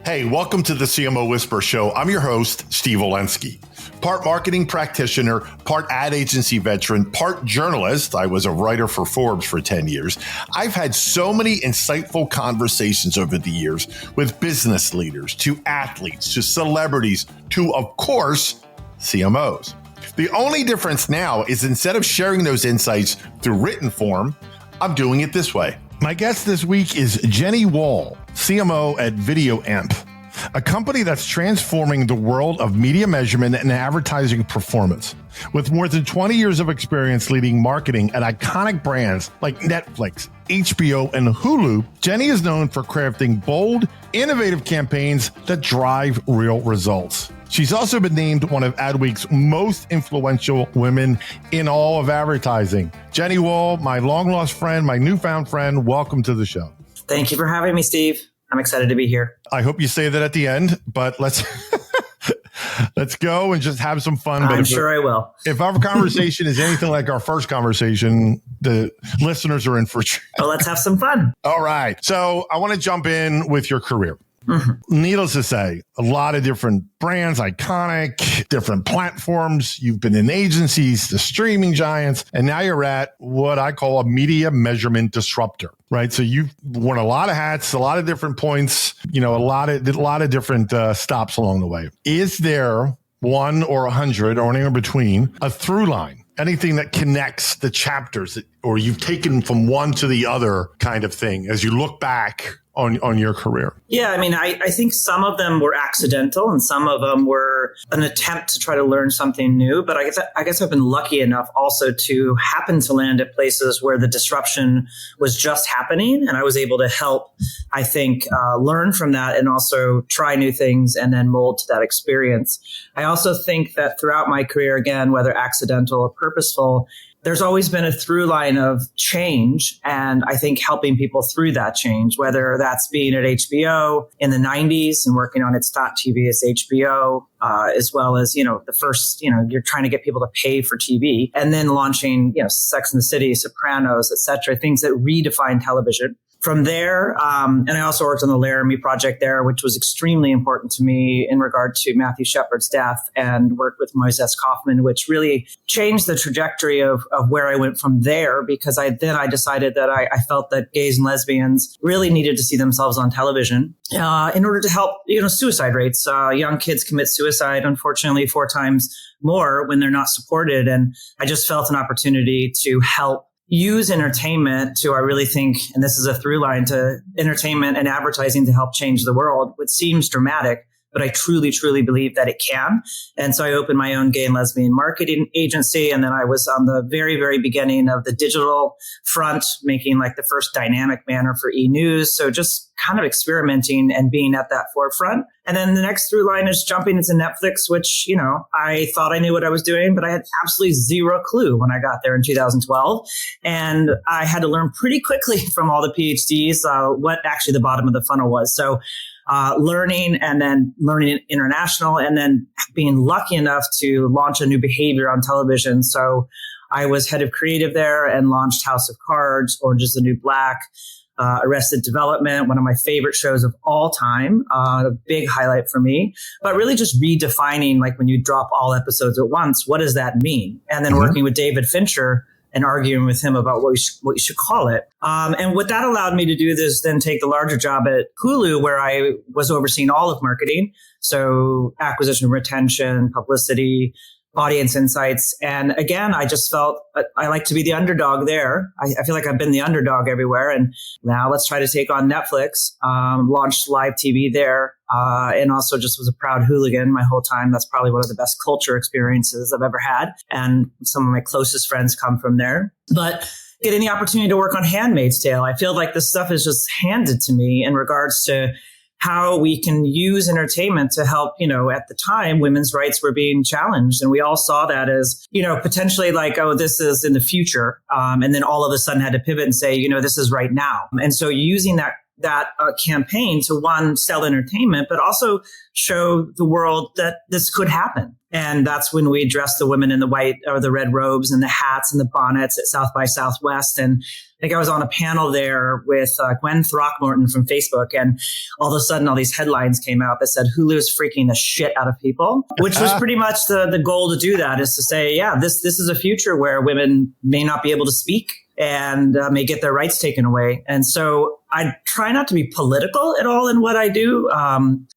Hey, welcome to the CMO Whisper Show. I'm your host, Steve Olensky. Part marketing practitioner, part ad agency veteran, part journalist. I was a writer for Forbes for 10 years. I've had so many insightful conversations over the years with business leaders, to athletes, to celebrities, to, of course, CMOs. The only difference now is instead of sharing those insights through written form, I'm doing it this way. My guest this week is Jenny Wall, CMO at VideoAmp, a company that's transforming the world of media measurement and advertising performance. With more than 20 years of experience leading marketing at iconic brands like Netflix, HBO, and Hulu, Jenny is known for crafting bold, innovative campaigns that drive real results. She's also been named one of Adweek's most influential women in all of advertising. Jenny Wall, my long-lost friend, my newfound friend, welcome to the show. Thank you for having me, Steve. I'm excited to be here. I hope you say that at the end, but let's go and just have some fun. I'm sure I will. If our conversation is anything like our first conversation, the listeners are in for a treat. Well, let's have some fun. All right. So I want to jump in with your career. Needless to say, a lot of different brands, iconic, different platforms. You've been in agencies, the streaming giants, and now you're at what I call a media measurement disruptor, right? So you've worn a lot of hats, a lot of different points, a lot of different stops along the way. Is there one or 100 or anywhere between a through line? Anything that connects the chapters or you've taken from one to the other kind of thing as you look back on your career? Yeah, I think some of them were accidental and some of them were an attempt to try to learn something new. But I guess I've been lucky enough also to happen to land at places where the disruption was just happening. And I was able to help, I think, learn from that and also try new things and then mold to that experience. I also think that throughout my career, again, whether accidental or purposeful, there's always been a through line of change, and I think helping people through that change, whether that's being at HBO in the 90s and working on It's Not TV, It's HBO, as well as, the first, you're trying to get people to pay for TV, and then launching, Sex and the City, Sopranos, et cetera, things that redefine television. From there, and I also worked on the Laramie project there, which was extremely important to me in regard to Matthew Shepard's death, and worked with Moises Kaufman, which really changed the trajectory of where I went from there, because I decided that I felt that gays and lesbians really needed to see themselves on television in order to help, suicide rates. Young kids commit suicide, unfortunately, 4 times more when they're not supported. And I just felt an opportunity to help use entertainment to, I really think, and this is a through line to entertainment and advertising to help change the world, which seems dramatic, but I truly, truly believe that it can. And so I opened my own gay and lesbian marketing agency. And then I was on the very, very beginning of the digital front, making like the first dynamic banner for e-news. So just kind of experimenting and being at that forefront. And then the next through line is jumping into Netflix, which, I thought I knew what I was doing, but I had absolutely zero clue when I got there in 2012. And I had to learn pretty quickly from all the PhDs what actually the bottom of the funnel was. So learning and then learning international and then being lucky enough to launch a new behavior on television. So I was head of creative there and launched House of Cards, Orange is the New Black, Arrested Development, one of my favorite shows of all time, a big highlight for me, but really just redefining, like when you drop all episodes at once, what does that mean? And then working with David Fincher and arguing with him about what you should call it. And what that allowed me to do is then take the larger job at Hulu, where I was overseeing all of marketing. So acquisition, retention, publicity, audience insights. And again, I just felt I like to be the underdog there. I feel like I've been the underdog everywhere. And now let's try to take on Netflix, launched live TV there. And also just was a proud hooligan my whole time. That's probably one of the best culture experiences I've ever had. And some of my closest friends come from there. But getting the opportunity to work on Handmaid's Tale, I feel like this stuff is just handed to me in regards to how we can use entertainment to help, at the time, women's rights were being challenged. And we all saw that as, potentially like, oh, this is in the future. And then all of a sudden had to pivot and say, this is right now. And so using that that campaign to, one, sell entertainment, but also show the world that this could happen. And that's when we dressed the women in the white or the red robes and the hats and the bonnets at South by Southwest. And I think I was on a panel there with Gwen Throckmorton from Facebook. And all of a sudden, all these headlines came out that said Hulu is freaking the shit out of people, which was pretty much the goal to do that, is to say, yeah, this is a future where women may not be able to speak and may get their rights taken away. And so I try not to be political at all in what I do.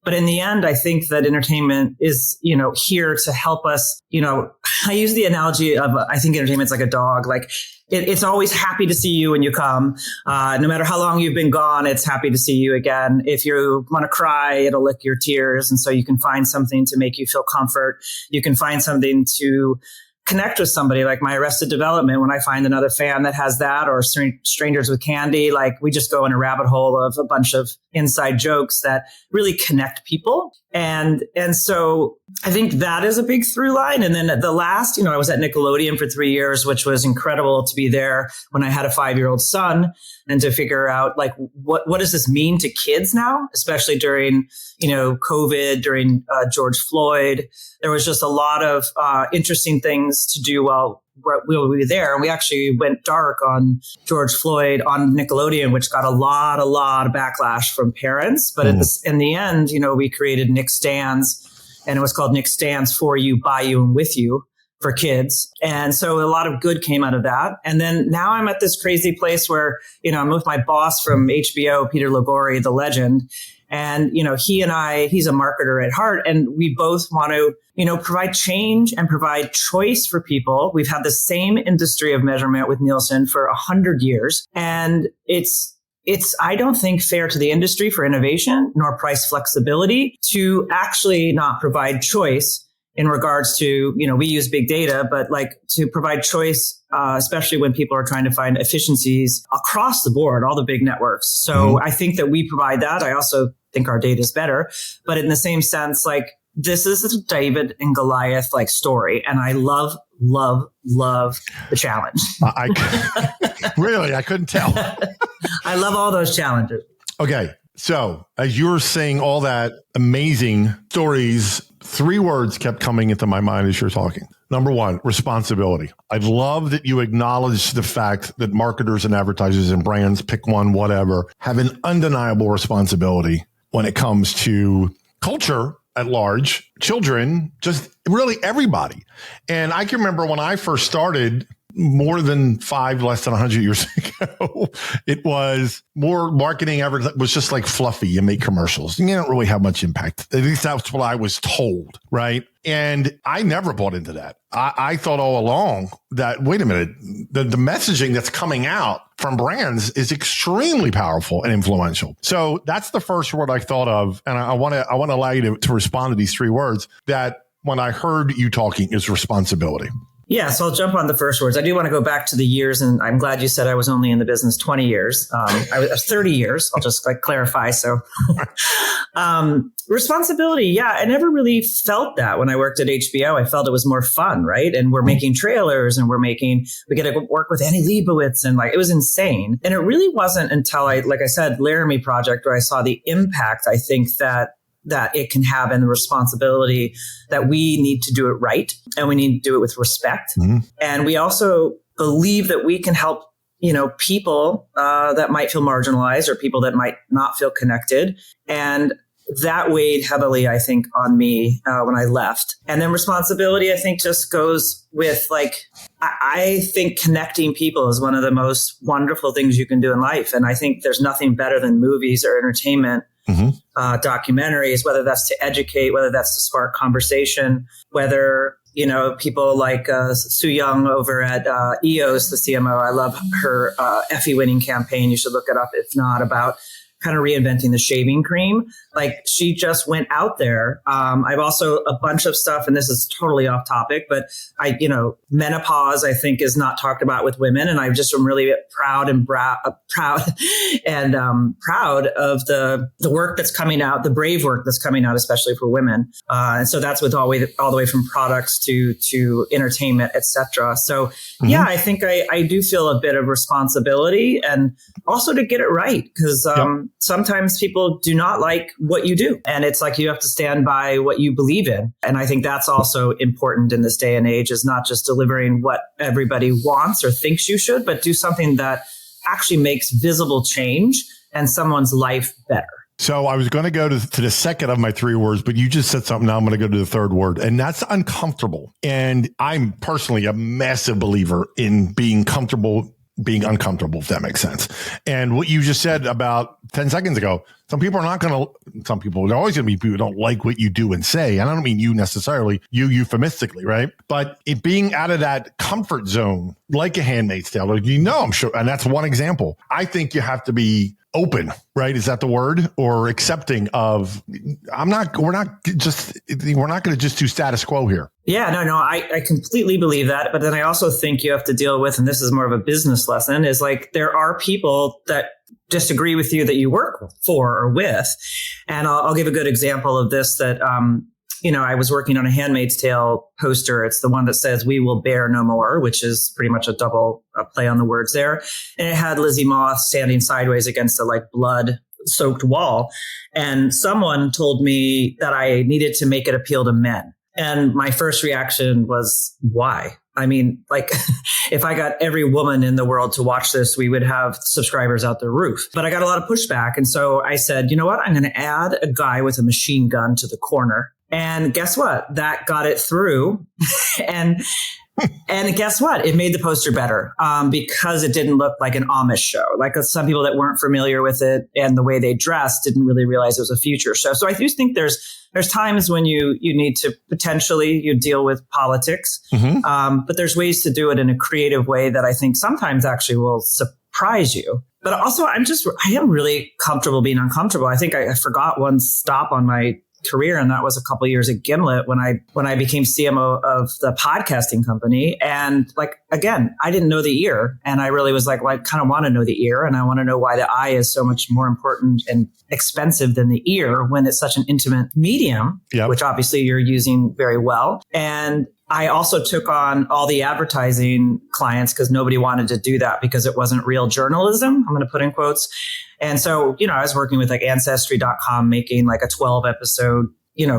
But in the end, I think that entertainment is, here to help us. I use the analogy of, I think entertainment's like a dog. Like it's always happy to see you when you come. No matter how long you've been gone, it's happy to see you again. If you want to cry, it'll lick your tears. And so you can find something to make you feel comfort. You can find something to connect with somebody, like my Arrested Development. When I find another fan that has that, or Strangers with Candy, like we just go in a rabbit hole of a bunch of inside jokes that really connect people. And so I think that is a big through line. And then at the last, I was at Nickelodeon for 3 years, which was incredible to be there when I had a 5-year-old son, and to figure out like, what does this mean to kids now, especially during, COVID, during George Floyd. There was just a lot of interesting things to do while we were there. And we actually went dark on George Floyd on Nickelodeon, which got a lot of backlash from parents. But in the end, we created Nick Stands, and it was called Nick Stands For You, By You, and With You for kids. And so a lot of good came out of that. And then now I'm at this crazy place where, I'm with my boss from HBO, Peter Logori, the legend. And, he and he's a marketer at heart, and we both want to, provide change and provide choice for people. We've had the same industry of measurement with Nielsen for 100 years. And it's, I don't think, fair to the industry for innovation nor price flexibility to actually not provide choice in regards to, we use big data, but like to provide choice, especially when people are trying to find efficiencies across the board, all the big networks. So I think that we provide that. I also think our data is better, but in the same sense, like this is a David and Goliath like story. And I love the challenge. I couldn't tell. I love all those challenges. Okay. So as you were saying all that amazing stories, 3 words kept coming into my mind as you're talking. Number 1, responsibility. I love that you acknowledge the fact that marketers and advertisers and brands, pick one, whatever, have an undeniable responsibility when it comes to culture at large, children, just really everybody. And I can remember when I first started, more than 5, less than 100 years ago, it was more marketing ever. It was just like fluffy. You make commercials. You don't really have much impact. At least that's what I was told, right? And I never bought into that. I thought all along that, wait a minute, the messaging that's coming out from brands is extremely powerful and influential. So that's the first word I thought of. And I want to allow you to respond to these 3 words that when I heard you talking is responsibility. Yeah, so I'll jump on the first words. I do want to go back to the years, and I'm glad you said I was only in the business 20 years. I was 30 years. I'll just clarify. So responsibility. Yeah, I never really felt that when I worked at HBO. I felt it was more fun, right? And we're making trailers, and we get to work with Annie Leibovitz, and it was insane. And it really wasn't until like I said, Laramie Project, where I saw the impact, I think, that it can have, and the responsibility that we need to do it right, and we need to do it with respect. And we also believe that we can help, people that might feel marginalized, or people that might not feel connected. And that weighed heavily, I think, on me when I left. And then responsibility, I think, just goes with I think connecting people is one of the most wonderful things you can do in life. And I think there's nothing better than movies or entertainment, documentaries, whether that's to educate, whether that's to spark conversation, whether, people like Sue Young over at EOS, the CMO. I love her Effie winning campaign. You should look it up if not, about kind of reinventing the shaving cream. She just went out there. I've also a bunch of stuff, and this is totally off topic, but menopause, I think, is not talked about with women. And I just am really proud of the work that's coming out, the brave work that's coming out, especially for women. And so that's with all the way from products to entertainment, etc. So yeah, I think I do feel a bit of responsibility, and also to get it right, because sometimes people do not like what you do. And it's like you have to stand by what you believe in. And I think that's also important in this day and age, is not just delivering what everybody wants or thinks you should, but do something that actually makes visible change and someone's life better. So I was going to go to the second of my 3 words, but you just said something. Now I'm going to go to the third word, and that's uncomfortable. And I'm personally a massive believer in being comfortable, being uncomfortable, if that makes sense. And what you just said about 10 seconds ago, there are always going to be people who don't like what you do and say. And I don't mean you necessarily, you euphemistically, right? But it being out of that comfort zone, like a Handmaid's Tale, like, I'm sure. And that's one example. I think you have to be open, right? Is that the word? Or accepting of, we're not going to just do status quo here. Yeah, no, I completely believe that. But then I also think you have to deal with, and this is more of a business lesson, is like there are people that disagree with you that you work for or with. And I'll give a good example of this that, I was working on a Handmaid's Tale poster. It's the one that says, "We will bear no more," which is pretty much a double play on the words there. And it had Lizzie Moth standing sideways against a blood-soaked wall. And someone told me that I needed to make it appeal to men. And my first reaction was, why? I mean, if I got every woman in the world to watch this, we would have subscribers out the roof. But I got a lot of pushback. And so I said, you know what? I'm going to add a guy with a machine gun to the corner. And guess what? That got it through. And guess what? It made the poster better because it didn't look like an Amish show. Like some people that weren't familiar with it and the way they dressed didn't really realize it was a future show. So I do think there's times when you need to potentially deal with politics, but there's ways to do it in a creative way that I think sometimes actually will surprise you. But also, I am really comfortable being uncomfortable. I think I forgot one stop on my career, and that was a couple of years at Gimlet when I became CMO of the podcasting company. And again, I didn't know the ear, and I really was like, well, I kind of want to know the ear, and I want to know why the eye is so much more important and expensive than the ear when it's such an intimate medium, which obviously you're using very well. And I also took on all the advertising clients because nobody wanted to do that because it wasn't real journalism. I'm going to put in quotes. And so, I was working with Ancestry.com, making a 12 episode,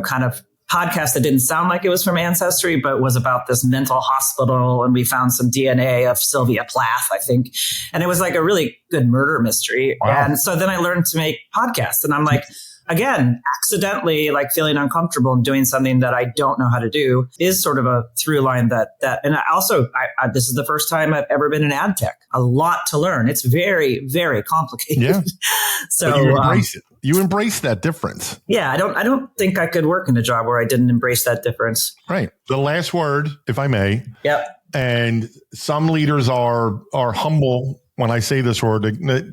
kind of podcast that didn't sound like it was from Ancestry, but was about this mental hospital. And we found some DNA of Sylvia Plath, I think. And it was a really good murder mystery. Wow. And so then I learned to make podcasts, and I'm again, accidentally feeling uncomfortable and doing something that I don't know how to do is sort of a through line that, and I also, this is the first time I've ever been in ad tech. A lot to learn. It's very, very complicated. Yeah. So but you embrace it. You embrace that difference. Yeah. I don't think I could work in a job where I didn't embrace that difference. Right. The last word, if I may. Yep. And some leaders are humble. When I say this word,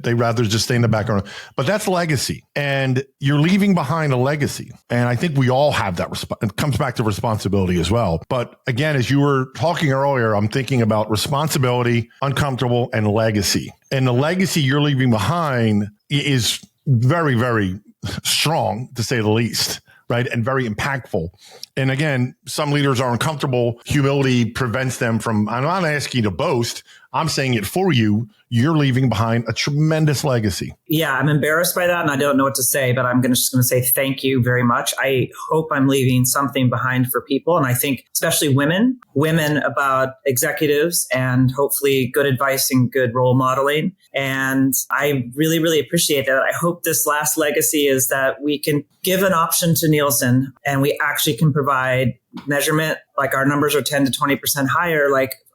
they rather just stay in the background. But that's legacy. And you're leaving behind a legacy. And I think we all have that. It comes back to responsibility as well. But again, as you were talking earlier, I'm thinking about responsibility, uncomfortable, and legacy. And the legacy you're leaving behind is very, very strong, to say the least. Right. And very impactful. And again, some leaders are uncomfortable. Humility prevents them from, I'm not asking you to boast. I'm saying it for you. You're leaving behind a tremendous legacy. Yeah, I'm embarrassed by that and I don't know what to say, but I'm just going to say thank you very much. I hope I'm leaving something behind for people. And I think especially women about executives and hopefully good advice and good role modeling. And I really, really appreciate that. I hope this last legacy is that we can give an option to Nielsen and we actually can provide measurement, our numbers are 10 to 20% higher,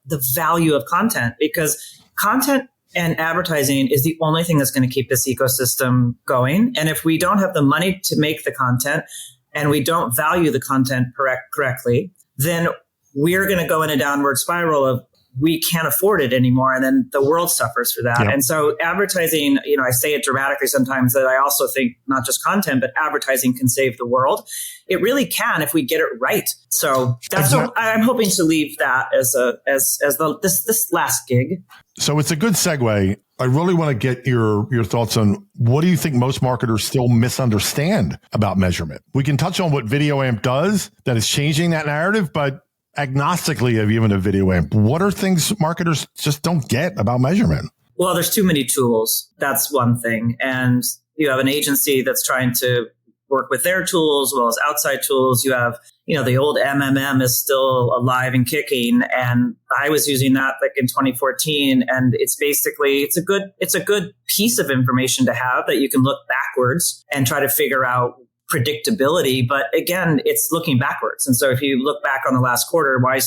the value of content, because content and advertising is the only thing that's going to keep this ecosystem going. And if we don't have the money to make the content and we don't value the content correctly, then we're going to go in a downward spiral of we can't afford it anymore. And then the world suffers for that. Yep. And so advertising, I say it dramatically sometimes that I also think not just content, but advertising can save the world. It really can if we get it right. So that's what I'm hoping to leave that as this last gig. So it's a good segue. I really want to get your thoughts on what do you think most marketers still misunderstand about measurement? We can touch on what VideoAmp does that is changing that narrative, but agnostically of even a VideoAmp, what are things marketers just don't get about measurement? Well, there's too many tools. That's one thing. And you have an agency that's trying to work with their tools as well as outside tools. You have, the old MMM is still alive and kicking. And I was using that like in 2014. And it's basically, it's a good piece of information to have that you can look backwards and try to figure out predictability. But again, it's looking backwards. And so if you look back on the last quarter, why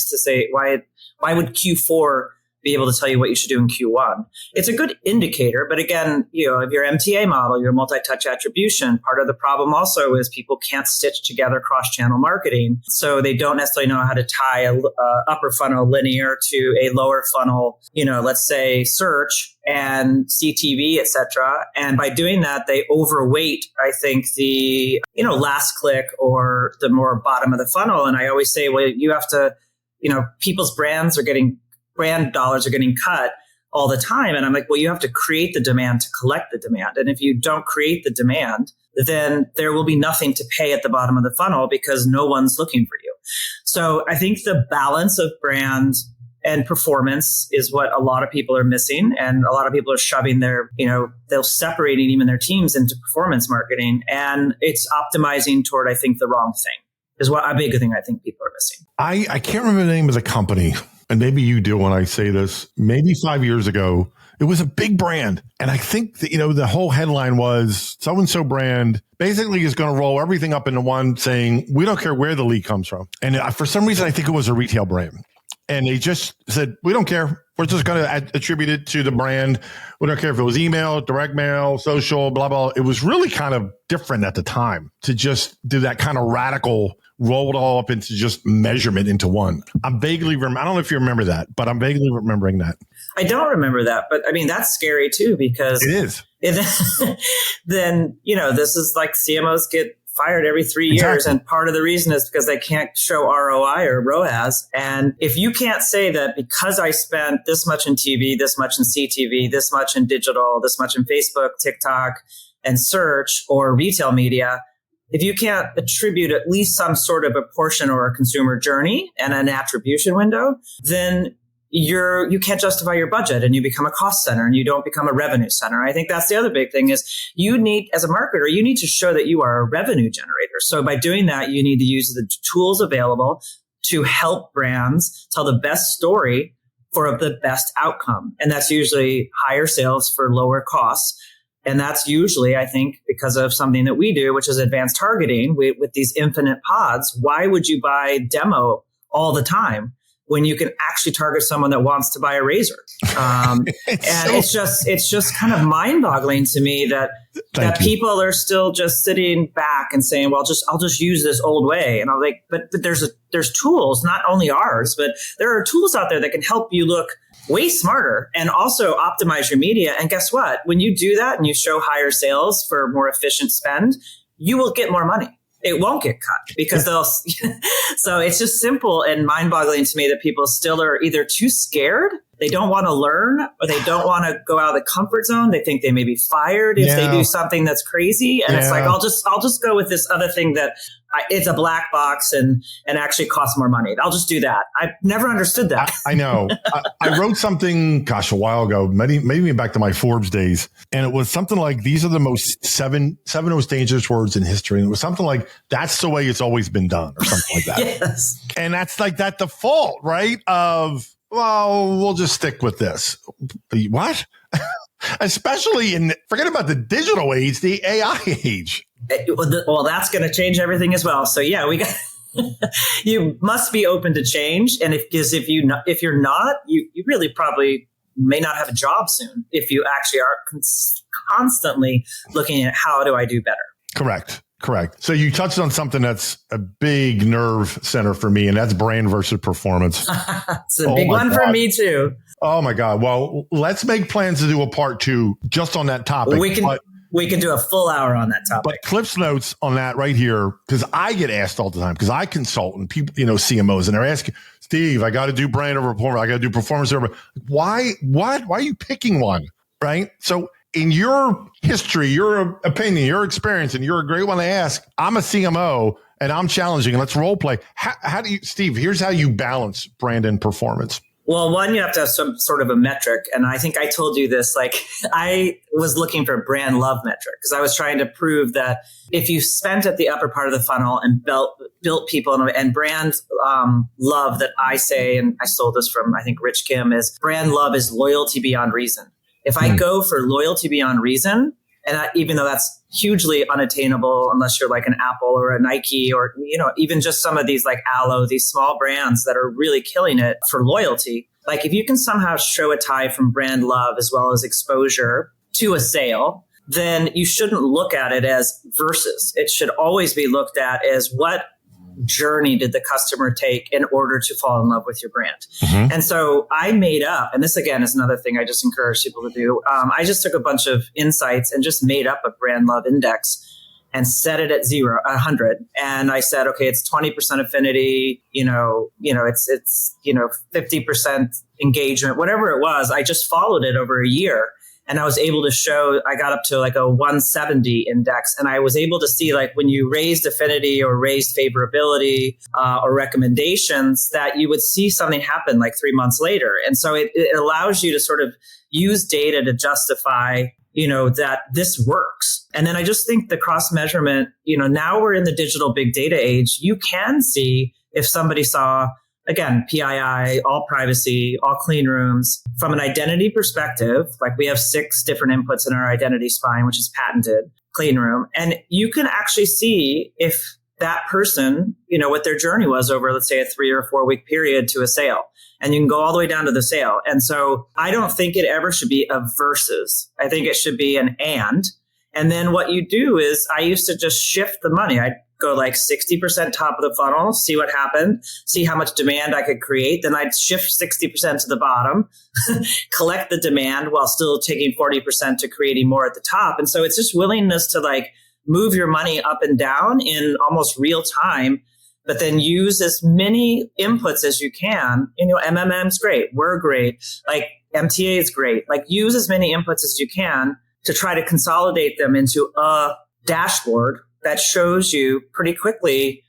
would Q4 be able to tell you what you should do in Q1? It's a good indicator. But again, if your MTA model, your multi-touch attribution, part of the problem also is people can't stitch together cross-channel marketing. So they don't necessarily know how to tie a upper funnel linear to a lower funnel, let's say search and CTV, et cetera. And by doing that, they overweight, I think, the, last click or the more bottom of the funnel. And I always say, well, you have to, people's brand dollars are getting cut all the time. And I'm like, well, you have to create the demand to collect the demand. And if you don't create the demand, then there will be nothing to pay at the bottom of the funnel because no one's looking for you. So I think the balance of brand and performance is what a lot of people are missing. And a lot of people are shoving they're separating even their teams into performance marketing. And it's optimizing toward, I think, the wrong thing is what a big thing I think people are missing. I can't remember the name of the company. And maybe you do when I say this, maybe 5 years ago, it was a big brand. And I think that, the whole headline was so-and-so brand basically is going to roll everything up into one saying, we don't care where the lead comes from. And for some reason, I think it was a retail brand. And they just said, we don't care. We're just going to attribute it to the brand. We don't care if it was email, direct mail, social, blah, blah. It was really kind of different at the time to just do that kind of radical roll it all up into just measurement into one. I don't know if you remember that, but I'm vaguely remembering that. I don't remember that, but I mean, that's scary too, because it is. Then, this is like CMOs get fired every 3 years. Exactly. And part of the reason is because they can't show ROI or ROAS. And if you can't say that because I spent this much in TV, this much in CTV, this much in digital, this much in Facebook, TikTok, and search or retail media, if you can't attribute at least some sort of a portion or a consumer journey and an attribution window, then you can't justify your budget and you become a cost center and you don't become a revenue center. I think that's the other big thing is you need, as a marketer, you need to show that you are a revenue generator. So by doing that, you need to use the tools available to help brands tell the best story for the best outcome. And that's usually higher sales for lower costs. And that's usually, I think, because of something that we do, which is advanced targeting with these infinite pods. Why would you buy demo all the time when you can actually target someone that wants to buy a razor? It's just kind of mind boggling to me that people are still just sitting back and saying, well, I'll just use this old way. And I'm like, but there's tools, not only ours, but there are tools out there that can help you look way smarter and also optimize your media. And guess what? When you do that and you show higher sales for more efficient spend, you will get more money. It won't get cut because so it's just simple and mind boggling to me that people still are either too scared, they don't want to learn, or they don't want to go out of the comfort zone. They think they may be fired if they do something that's crazy. And it's like, I'll just go with this other thing that it's a black box and actually costs more money. I'll just do that. I've never understood that. I know. I wrote something, a while ago, maybe back to my Forbes days. And it was something like, these are the seven most dangerous words in history. And it was something like, that's the way it's always been done or something like that. Yes. And that's like that default, right? Of, well, we'll just stick with this. What? Especially forget about the digital age, the AI age. Well, that's going to change everything as well. So yeah, we got. You must be open to change, and if you're not, you really probably may not have a job soon. If you actually are constantly looking at how do I do better. Correct. So you touched on something that's a big nerve center for me, and that's brand versus performance. It's a big one for me too. Oh my God. Well, let's make plans to do a part 2 just on that topic. We can do a full hour on that topic. But Cliff's notes on that right here, because I get asked all the time, because I consult and people, CMOs, and they're asking, Steve, I got to do brand over performance. I got to do performance over. Why are you picking one? Right. So in your history, your opinion, your experience, and you're a great one to ask, I'm a CMO and I'm challenging. Let's role play. How do you, Steve, here's how you balance brand and performance. Well, one, you have to have some sort of a metric. And I think I told you this, like I was looking for a brand love metric because I was trying to prove that if you spent at the upper part of the funnel and built people and brand love that I say, and I stole this from, I think, Rich Kim, is brand love is loyalty beyond reason. If I go for loyalty beyond reason, and even though that's hugely unattainable unless you're like an Apple or a Nike or, even just some of these like Aloe, these small brands that are really killing it for loyalty. Like if you can somehow show a tie from brand love as well as exposure to a sale, then you shouldn't look at it as versus. It should always be looked at as what journey did the customer take in order to fall in love with your brand. Mm-hmm. And so I made up, and this again is another thing I just encourage people to do. I just took a bunch of insights and just made up a brand love index and set it at 100. And I said, okay, it's 20% affinity, it's 50% engagement, whatever it was. I just followed it over a year. And I was able to show, I got up to like a 170 index. And I was able to see like when you raised affinity or raised favorability or recommendations, that you would see something happen like 3 months later. And so it allows you to sort of use data to justify, that this works. And then I just think the cross measurement, now we're in the digital big data age. You can see if somebody saw, again, PII, all privacy, all clean rooms. From an identity perspective, like we have 6 different inputs in our identity spine, which is patented, clean room. And you can actually see if that person, what their journey was over, let's say, a 3 or 4 week period to a sale. And you can go all the way down to the sale. And so I don't think it ever should be a versus. I think it should be an and. And then what you do is I used to just shift the money. I'd go like 60% top of the funnel, see what happened, see how much demand I could create. Then I'd shift 60% to the bottom, collect the demand while still taking 40% to creating more at the top. And so it's just willingness to like move your money up and down in almost real time, but then use as many inputs as you can. MMM's great. We're great. Like MTA is great. Like use as many inputs as you can to try to consolidate them into a dashboard that shows you pretty quickly,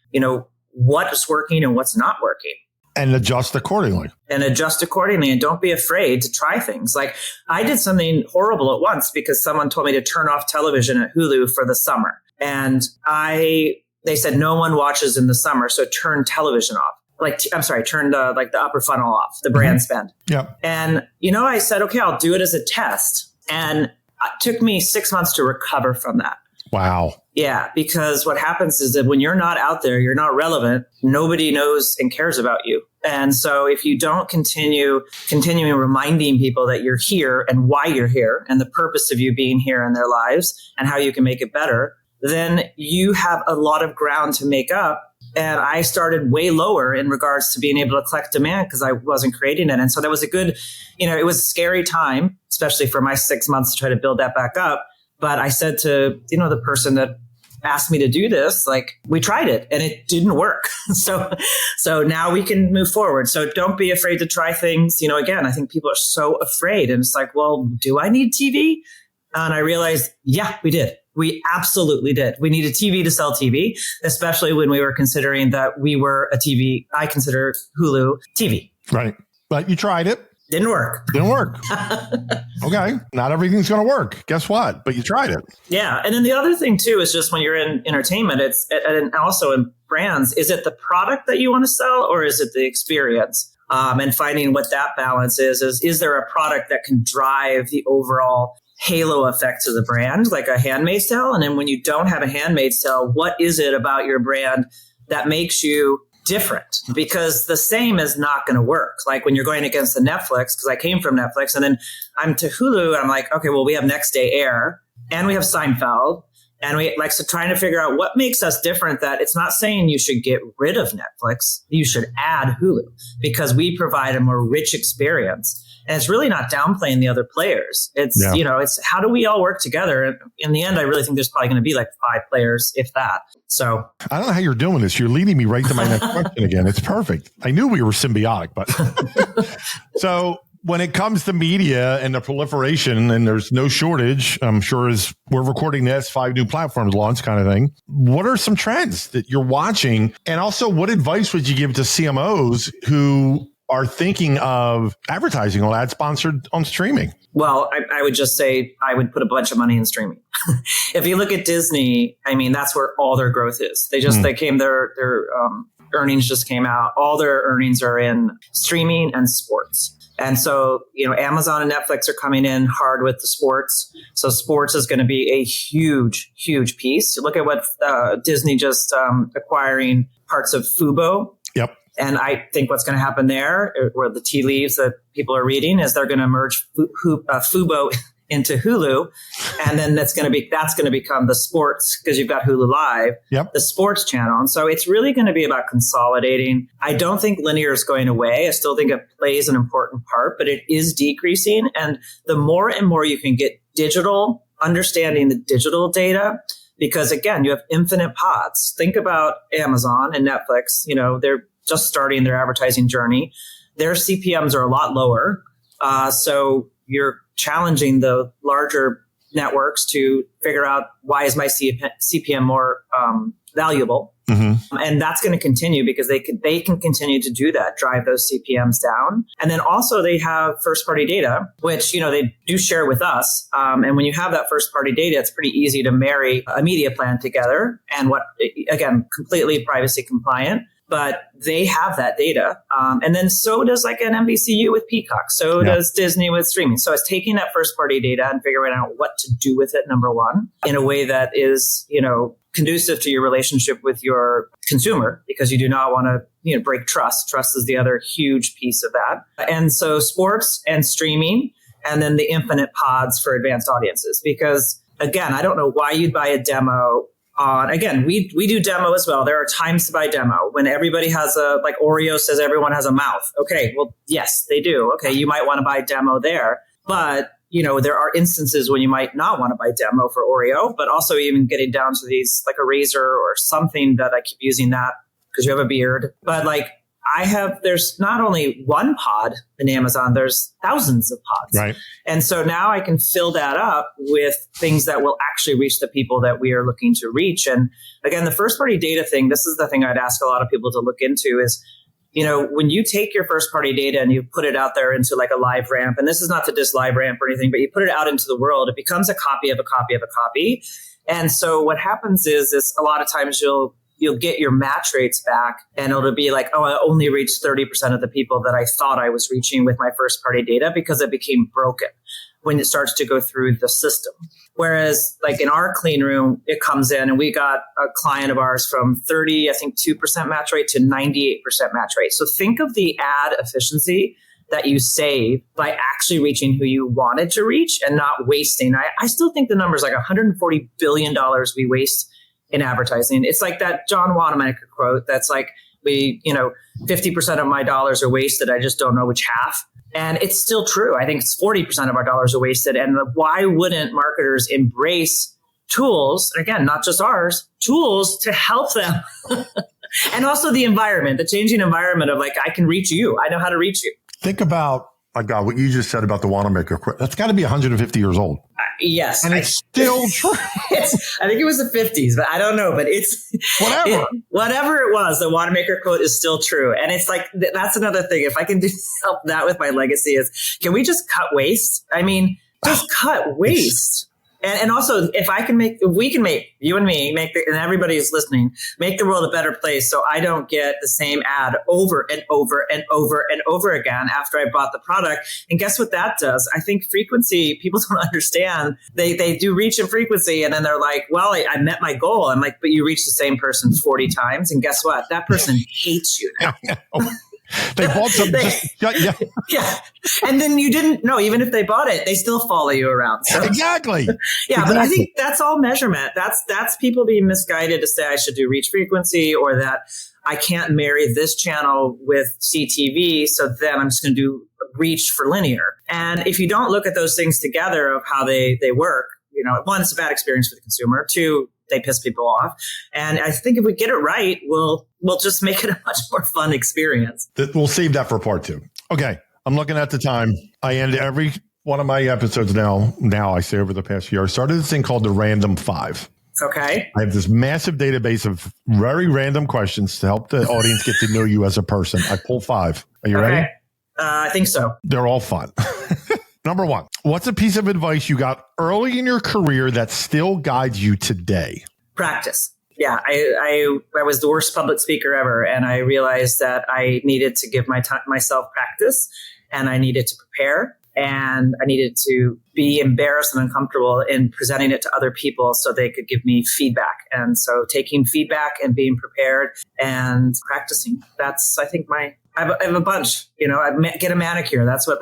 what's working and what's not working. And adjust accordingly. And don't be afraid to try things. Like I did something horrible at once because someone told me to turn off television at Hulu for the summer. And they said no one watches in the summer, so turn television off. Turn the upper funnel off, the brand spend. Yeah. And, I said, okay, I'll do it as a test. And it took me 6 months to recover from that. Wow. Yeah, because what happens is that when you're not out there, you're not relevant, nobody knows and cares about you. And so if you don't continuing reminding people that you're here and why you're here and the purpose of you being here in their lives and how you can make it better, then you have a lot of ground to make up. And I started way lower in regards to being able to collect demand because I wasn't creating it. And so that was a good, it was a scary time, especially for my 6 months to try to build that back up. But I said to, the person that asked me to do this, like, we tried it and it didn't work. So now we can move forward. So don't be afraid to try things. Again, I think people are so afraid and it's like, well, do I need TV? And I realized, yeah, we did. We absolutely did. We needed TV to sell TV, especially when we were considering that we were a TV. I consider Hulu TV. Right. But you tried it. Didn't work. Okay. Not everything's going to work. Guess what? But you tried it. Yeah. And then the other thing, too, is just when you're in entertainment, and also in brands, is it the product that you want to sell or is it the experience? And finding what that balance is there a product that can drive the overall halo effect to the brand, like a Handmaid's Tale? And then when you don't have a Handmaid's Tale, what is it about your brand that makes you different? Because the same is not going to work. Like when you're going against the Netflix, because I came from Netflix and then I'm to Hulu and I'm like, okay, well, we have Next Day Air and we have Seinfeld and so trying to figure out what makes us different. That it's not saying you should get rid of Netflix. You should add Hulu because we provide a more rich experience. And it's really not downplaying the other players. It's, it's how do we all work together? And in the end, I really think there's probably going to be like 5 players, if that. So I don't know how you're doing this. You're leading me right to my next question again. It's perfect. I knew we were symbiotic, but so when it comes to media and the proliferation, and there's no shortage, I'm sure as we're recording this, 5 new platforms launch kind of thing. What are some trends that you're watching? And also what advice would you give to CMOs who are thinking of advertising on ad sponsored on streaming? Well, I would just say I would put a bunch of money in streaming. If you look at Disney, I mean, that's where all their growth is. Their earnings just came out. All their earnings are in streaming and sports. And so, Amazon and Netflix are coming in hard with the sports. So sports is going to be a huge, huge piece. You look at what Disney just acquiring parts of Fubo. Yep. And I think what's going to happen there, where the tea leaves that people are reading, is they're going to merge Fubo into Hulu, and then that's going to become the sports, because you've got Hulu Live, the sports channel. And so it's really going to be about consolidating. I don't think linear is going away. I still think it plays an important part, but it is decreasing. And the more and more you can get digital, understanding the digital data, because again, you have infinite pods. Think about Amazon and Netflix. They're just starting their advertising journey. Their CPMs are a lot lower. So you're challenging the larger networks to figure out, why is my CPM more valuable? Mm-hmm. And that's going to continue, because they can continue to do that, drive those CPMs down. And then also they have first party data, which, they do share with us. And when you have that first party data, it's pretty easy to marry a media plan together, and completely privacy compliant. But they have that data. And then so does like an NBCU with Peacock. So does Disney with streaming. So it's taking that first party data and figuring out what to do with it, number one, in a way that is, conducive to your relationship with your consumer, because you do not want to, break trust. Trust is the other huge piece of that. And so sports and streaming, and then the infinite pods for advanced audiences. Because again, I don't know why you'd buy a demo. Again, we do demo as well. There are times to buy demo when everybody has like Oreo says everyone has a mouth. Okay, well, yes, they do. Okay, you might want to buy demo there. But, there are instances when you might not want to buy demo for Oreo, but also even getting down to these like a razor or something that I keep using that because you have a beard. But like there's not only one pod in Amazon, there's thousands of pods. Right. And so now I can fill that up with things that will actually reach the people that we are looking to reach. And again, the first party data thing, this is the thing I'd ask a lot of people to look into is, when you take your first party data and you put it out there into like a LiveRamp, and this is not to diss LiveRamp or anything, but you put it out into the world, it becomes a copy of a copy of a copy. And so what happens is a lot of times you'll get your match rates back, and it'll be like, oh, I only reached 30% of the people that I thought I was reaching with my first party data, because it became broken when it starts to go through the system. Whereas like in our clean room, it comes in, and we got a client of ours from 2% match rate to 98% match rate. So think of the ad efficiency that you save by actually reaching who you wanted to reach and not wasting. I still think the number is like $140 billion we waste in advertising. It's like that John Wanamaker quote that's like, 50% of my dollars are wasted. I just don't know which half. And it's still true. I think it's 40% of our dollars are wasted. And why wouldn't marketers embrace tools, again, not just ours, tools to help them? And also the environment, the changing environment of like, I can reach you. I know how to reach you. Think about, my God, what you just said about the Wanamaker quote. That's got to be 150 years old. Yes. And it's still true. I think it was the 50s, but I don't know. But it's whatever it was, the Wanamaker quote is still true. And it's like, that's another thing. If I can help that with my legacy is, can we just cut waste? I mean, just cut waste. And also, if we can make, you and me, and everybody who's listening, make the world a better place so I don't get the same ad over and over and over and over again after I bought the product. And guess what that does? I think frequency, people don't understand. They do reach in frequency, and then they're like, well, I met my goal. I'm like, but you reached the same person 40 times. And guess what? That person hates you now. They bought some. Yeah. And then you didn't know, even if they bought it, they still follow you around. So. Exactly. Yeah. But I think that's all measurement. That's people being misguided to say I should do reach frequency, or that I can't marry this channel with CTV. So then I'm just going to do reach for linear. And if you don't look at those things together of how they work, one, it's a bad experience for the consumer. Two, they piss people off. And I think if we get it right, we'll just make it a much more fun experience. We'll save that for part 2. Okay. I'm looking at the time. I end every one of my episodes now I say over the past year, I started this thing called the Random 5. Okay. I have this massive database of very random questions to help the audience get to know you as a person. I pull 5. Are you ready? I think so. They're all fun. Number one, what's a piece of advice you got early in your career that still guides you today? Practice. Yeah, I was the worst public speaker ever, and I realized that I needed to give myself practice, and I needed to prepare, and I needed to be embarrassed and uncomfortable in presenting it to other people so they could give me feedback. And so taking feedback and being prepared and practicing. That's, I think, I have a bunch. Get a manicure. That's what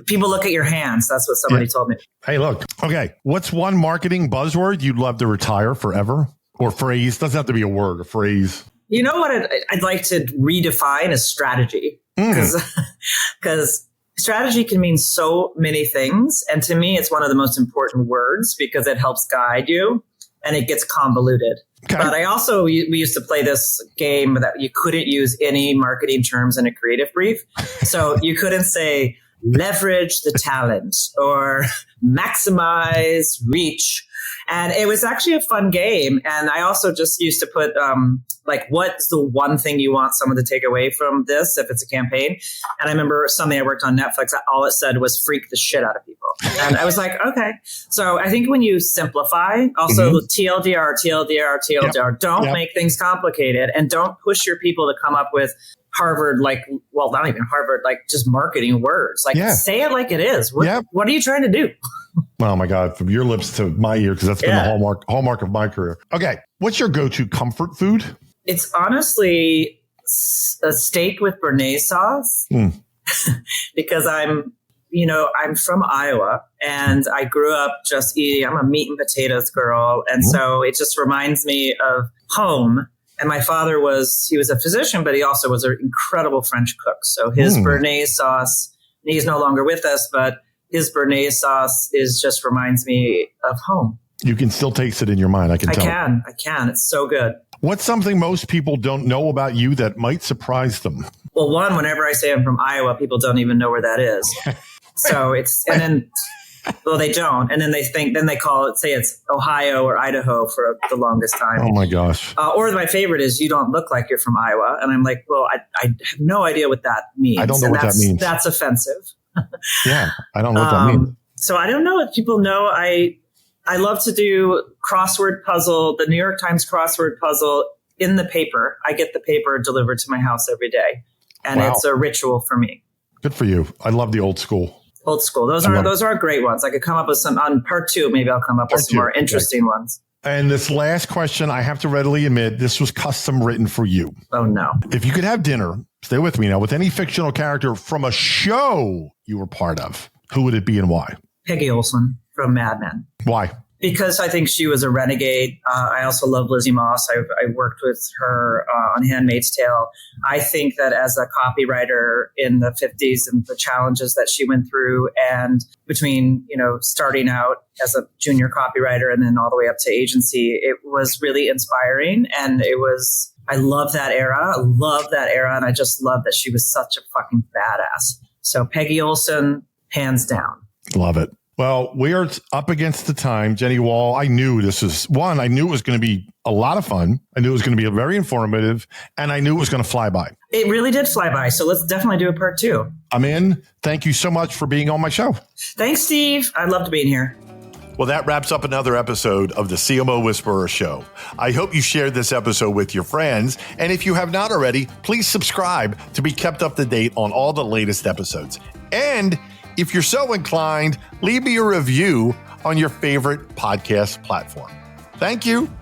people look at your hands. That's what somebody told me. Hey, look. Okay. What's one marketing buzzword you'd love to retire forever? Or phrase? Doesn't have to be a word, a phrase. You know what I'd like to redefine is strategy. Because strategy can mean so many things. And to me, it's one of the most important words because it helps guide you and it gets convoluted. Okay. But we used to play this game that you couldn't use any marketing terms in a creative brief. So you couldn't say leverage the talent or maximize reach. And it was actually a fun game. And I also just used to put, what's the one thing you want someone to take away from this if it's a campaign? And I remember something I worked on Netflix, all it said was freak the shit out of people. And I was like, okay. So I think when you simplify, also TLDR, don't make things complicated and don't push your people to come up with Harvard, not even Harvard, just marketing words. Say it like it is. What are you trying to do? Oh my God, from your lips to my ear, because that's been the hallmark of my career. Okay. What's your go-to comfort food? It's honestly a steak with béarnaise sauce because I'm from Iowa and I grew up just eating, I'm a meat and potatoes girl. And so it just reminds me of home. And my father he was a physician, but he also was an incredible French cook. So his béarnaise sauce, he's no longer with us, but his béarnaise sauce just reminds me of home. You can still taste it in your mind. I can. It's so good. What's something most people don't know about you that might surprise them? Well, one, whenever I say I'm from Iowa, people don't even know where that is. So they don't. And then they call it, say it's Ohio or Idaho for the longest time. Oh my gosh. Or my favorite is, you don't look like you're from Iowa. And I'm like, well, I have no idea what that means. I don't know what that means. That's offensive. Yeah. I don't know what that means. So I don't know if people know I love to do crossword puzzle, the New York Times crossword puzzle in the paper. I get the paper delivered to my house every day. And It's a ritual for me. Good for you. I love the old school. Old school. Those are great ones. I could come up with some on part 2. Maybe I'll come up with some more interesting ones. And this last question, I have to readily admit, this was custom written for you. Oh, no. If you could have dinner, stay with me now, with any fictional character from a show you were part of, who would it be and why? Peggy Olson from Mad Men. Why? Because I think she was a renegade. I also love Lizzie Moss. I worked with her on Handmaid's Tale. I think that as a copywriter in the 50s and the challenges that she went through, and between, starting out as a junior copywriter and then all the way up to agency, it was really inspiring. And I love that era. And I just love that she was such a fucking badass. So Peggy Olson, hands down. Love it. Well, we are up against the time. Jenny Wall, I knew it was going to be a lot of fun. I knew it was going to be very informative, and I knew it was going to fly by. It really did fly by. So let's definitely do a part 2. I'm in. Thank you so much for being on my show. Thanks, Steve. I loved being here. Well, that wraps up another episode of the CMO Whisperer Show. I hope you shared this episode with your friends. And if you have not already, please subscribe to be kept up to date on all the latest episodes. And if you're so inclined, leave me a review on your favorite podcast platform. Thank you.